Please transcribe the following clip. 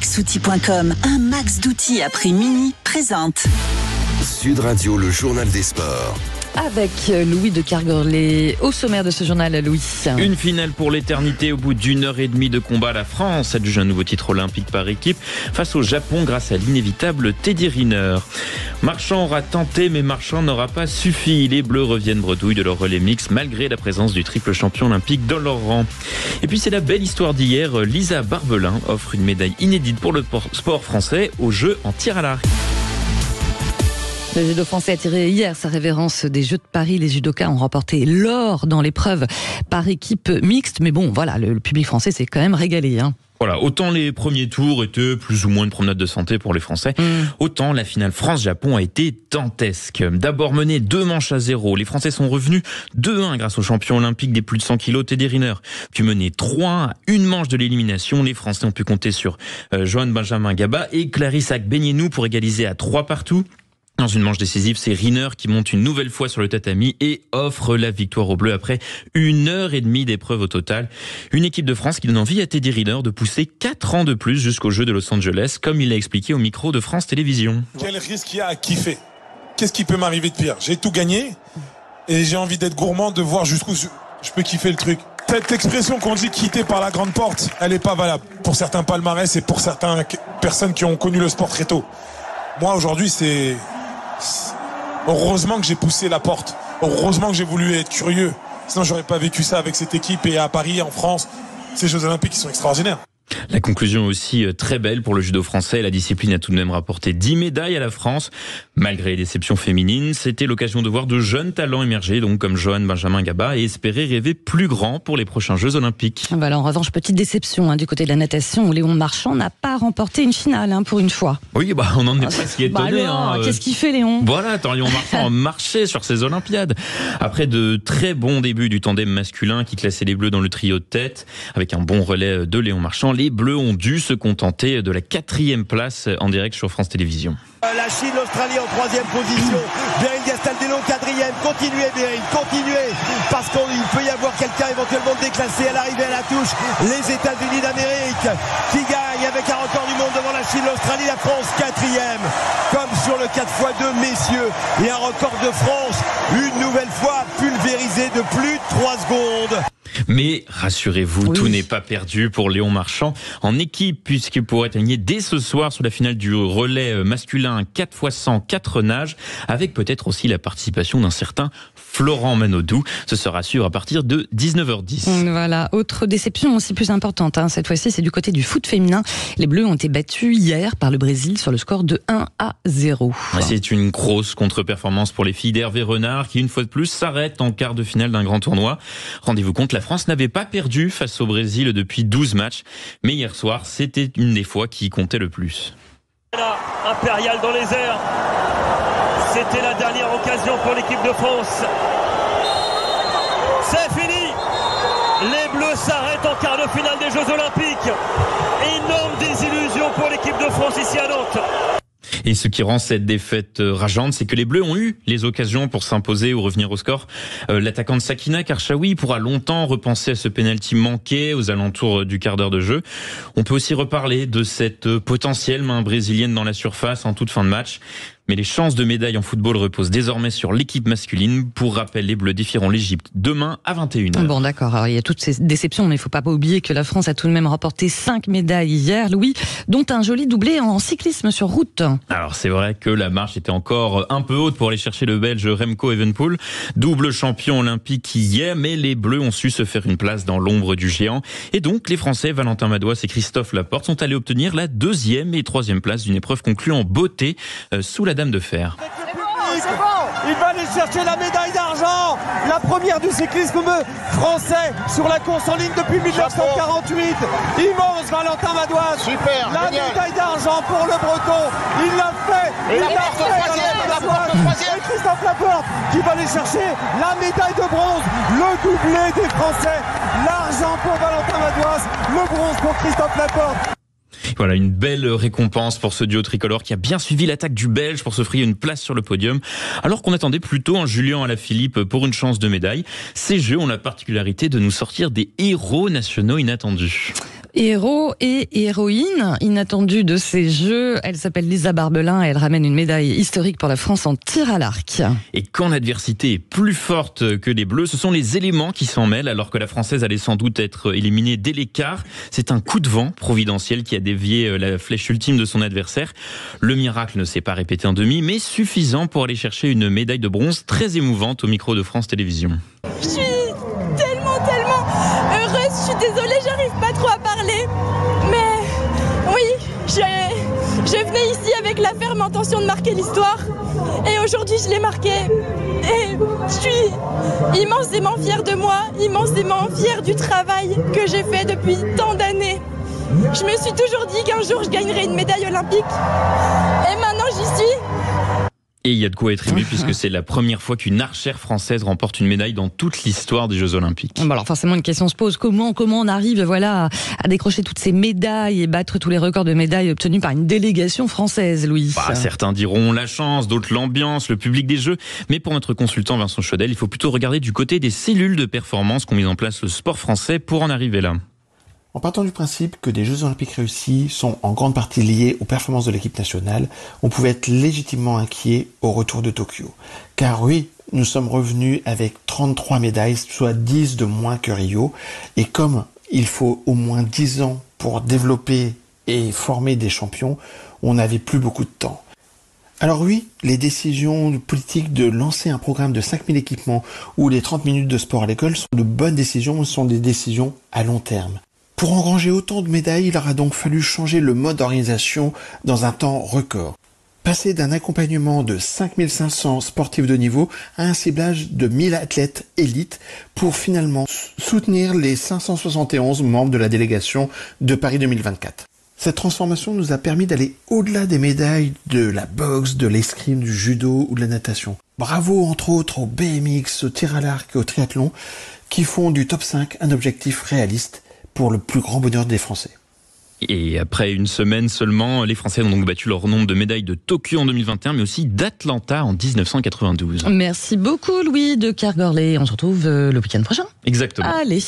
Maxoutil.com, un max d'outils à prix mini, présente Sud Radio, le journal des sports. Avec Louis de Kergorlé. Au sommaire de ce journal, Louis. Une finale pour l'éternité. Au bout d'une heure et demie de combat, la France adjuge un nouveau titre olympique par équipe face au Japon grâce à l'inévitable Teddy Riner. Marchand aura tenté, mais Marchand n'aura pas suffi. Les Bleus reviennent bredouille de leur relais mix malgré la présence du triple champion olympique dans leur rang. Et puis c'est la belle histoire d'hier. Lisa Barbelin offre une médaille inédite pour le sport français aux Jeux en tir à l'arc. Le judo français a tiré hier sa révérence des Jeux de Paris. Les judokas ont remporté l'or dans l'épreuve par équipe mixte. Mais bon, voilà, le public français s'est quand même régalé. Voilà, autant les premiers tours étaient plus ou moins une promenade de santé pour les Français, autant la finale France-Japon a été dantesque. D'abord mené 2-0, les Français sont revenus 2-1 grâce au champion olympique des plus de 100 kilos, Teddy Riner. Puis mené 3-1 à une manche de l'élimination, les Français ont pu compter sur Johann Benjamin Gaba et Clarisse Agbenienou pour égaliser à 3-3. Dans une manche décisive, c'est Riner qui monte une nouvelle fois sur le tatami et offre la victoire aux Bleus après 1h30 d'épreuve au total. Une équipe de France qui donne envie à Teddy Riner de pousser 4 ans de plus jusqu'aux Jeux de Los Angeles, comme il l'a expliqué au micro de France Télévisions. Quel risque il y a à kiffer? Qu'est-ce qui peut m'arriver de pire? J'ai tout gagné et j'ai envie d'être gourmand, de voir jusqu'où je peux kiffer le truc. Cette expression qu'on dit quitter par la grande porte, elle n'est pas valable pour certains palmarès et pour certaines personnes qui ont connu le sport très tôt. Moi, aujourd'hui, heureusement que j'ai poussé la porte. Heureusement que j'ai voulu être curieux. Sinon, j'aurais pas vécu ça avec cette équipe et à Paris, en France. Ces Jeux Olympiques qui sont extraordinaires. La conclusion aussi très belle pour le judo français. La discipline a tout de même rapporté 10 médailles à la France. Malgré les déceptions féminines, c'était l'occasion de voir de jeunes talents émerger, donc comme Johann Benjamin Gaba, et espérer rêver plus grand pour les prochains Jeux Olympiques. Voilà, en revanche, petite déception du côté de la natation où Léon Marchand n'a pas remporté une finale pour une fois. Oui, on en est presque étonné. Qu'est-ce qu'il fait, Léon? Voilà, Léon Marchand a marché sur ces Olympiades. Après de très bons débuts du tandem masculin qui classait les Bleus dans le trio de tête, avec un bon relais de Léon Marchand, les Bleus ont dû se contenter de la 4e place en direct sur France Télévisions. La Chine, l'Australie en 3e position. Beryl Gastaldello 4e. Continuez Beryl, continuez. Parce qu'il peut y avoir quelqu'un éventuellement déclassé à l'arrivée à la touche. Les États-Unis d'Amérique qui gagnent avec un record du monde devant la Chine, l'Australie, la France 4e. Comme sur le 4x2 messieurs. Et un record de France une nouvelle fois pulvérisé de plus de 3 secondes. Mais rassurez-vous, tout n'est pas perdu pour Léon Marchand en équipe, puisqu'il pourrait gagner dès ce soir sur la finale du relais masculin 4x100 4 nages, avec peut-être aussi la participation d'un certain Florent Manodou. Ce sera sûr à partir de 19h10. Voilà, autre déception aussi plus importante. Cette fois-ci, c'est du côté du foot féminin. Les Bleus ont été battus hier par le Brésil sur le score de 1-0. C'est une grosse contre-performance pour les filles d'Hervé Renard qui, une fois de plus, s'arrêtent en quart de finale d'un grand tournoi. Rendez-vous compte, la France n'avait pas perdu face au Brésil depuis 12 matchs. Mais hier soir, c'était une des fois qui comptait le plus. Impérial dans les airs. C'était la dernière occasion pour l'équipe de France. C'est fini. Les Bleus s'arrêtent en quart de finale des Jeux Olympiques. Énorme désillusion pour l'équipe de France ici à Nantes. Et ce qui rend cette défaite rageante, c'est que les Bleus ont eu les occasions pour s'imposer ou revenir au score. L'attaquante Sakina Karchaoui pourra longtemps repenser à ce pénalty manqué aux alentours du quart d'heure de jeu. On peut aussi reparler de cette potentielle main brésilienne dans la surface en toute fin de match. Mais les chances de médaille en football reposent désormais sur l'équipe masculine. Pour rappel, les Bleus défieront l'Égypte demain à 21h. Bon, d'accord. Alors, il y a toutes ces déceptions, mais il ne faut pas oublier que la France a tout de même remporté 5 médailles hier, Louis, dont un joli doublé en cyclisme sur route. Alors, c'est vrai que la marche était encore un peu haute pour aller chercher le Belge Remco Evenepoel, double champion olympique hier, mais les Bleus ont su se faire une place dans l'ombre du géant. Et donc, les Français, Valentin Madouas et Christophe Laporte, sont allés obtenir la 2e et 3e place d'une épreuve conclue en beauté sous la Dame de Fer. Il va aller chercher la médaille d'argent, la première du cyclisme français sur la course en ligne depuis 1948. Immense Valentin Madouas. Super, la génial. médaille d'argent pour le Breton. Il l'a fait. Et Christophe Laporte qui va aller chercher la médaille de bronze, le doublé des Français. L'argent pour Valentin Madouas, le bronze pour Christophe Laporte. Voilà, une belle récompense pour ce duo tricolore qui a bien suivi l'attaque du Belge pour se frayer une place sur le podium, alors qu'on attendait plutôt un Julien Alaphilippe pour une chance de médaille. Ces Jeux ont la particularité de nous sortir des héros nationaux inattendus. Héros et héroïne inattendue de ces Jeux. Elle s'appelle Lisa Barbelin et elle ramène une médaille historique pour la France en tir à l'arc. Et quand l'adversité est plus forte que les Bleus, ce sont les éléments qui s'en mêlent, alors que la Française allait sans doute être éliminée dès l'écart. C'est un coup de vent providentiel qui a dévié la flèche ultime de son adversaire. Le miracle ne s'est pas répété en demi, mais suffisant pour aller chercher une médaille de bronze très émouvante au micro de France Télévisions. Je suis tellement heureuse, je suis désolée, j'arrive pas trop à parler. Mais oui, je venais ici avec la ferme intention de marquer l'histoire. Et aujourd'hui, je l'ai marqué. Et je suis immensément fière de moi, immensément fière du travail que j'ai fait depuis tant d'années. Je me suis toujours dit qu'un jour, je gagnerais une médaille olympique. Et maintenant, j'y suis. Et il y a de quoi être ému puisque c'est la première fois qu'une archère française remporte une médaille dans toute l'histoire des Jeux Olympiques. Bon, alors forcément une question se pose, comment on arrive à décrocher toutes ces médailles et battre tous les records de médailles obtenus par une délégation française, Louis? Certains diront la chance, d'autres l'ambiance, le public des Jeux. Mais pour notre consultant Vincent Chaudel, il faut plutôt regarder du côté des cellules de performance qu'ont mis en place le sport français pour en arriver là. En partant du principe que des Jeux Olympiques réussis sont en grande partie liés aux performances de l'équipe nationale, on pouvait être légitimement inquiet au retour de Tokyo. Car oui, nous sommes revenus avec 33 médailles, soit 10 de moins que Rio. Et comme il faut au moins 10 ans pour développer et former des champions, on n'avait plus beaucoup de temps. Alors oui, les décisions politiques de lancer un programme de 5000 équipements ou les 30 minutes de sport à l'école sont de bonnes décisions, sont des décisions à long terme. Pour engranger autant de médailles, il aura donc fallu changer le mode d'organisation dans un temps record. Passer d'un accompagnement de 5500 sportifs de niveau à un ciblage de 1000 athlètes élites pour finalement soutenir les 571 membres de la délégation de Paris 2024. Cette transformation nous a permis d'aller au-delà des médailles de la boxe, de l'escrime, du judo ou de la natation. Bravo entre autres au BMX, au tir à l'arc et au triathlon qui font du top 5 un objectif réaliste pour le plus grand bonheur des Français. Et après une semaine seulement, les Français ont donc battu leur nombre de médailles de Tokyo en 2021, mais aussi d'Atlanta en 1992. Merci beaucoup Louis de Kergorley. On se retrouve le week-end prochain. Exactement. Allez.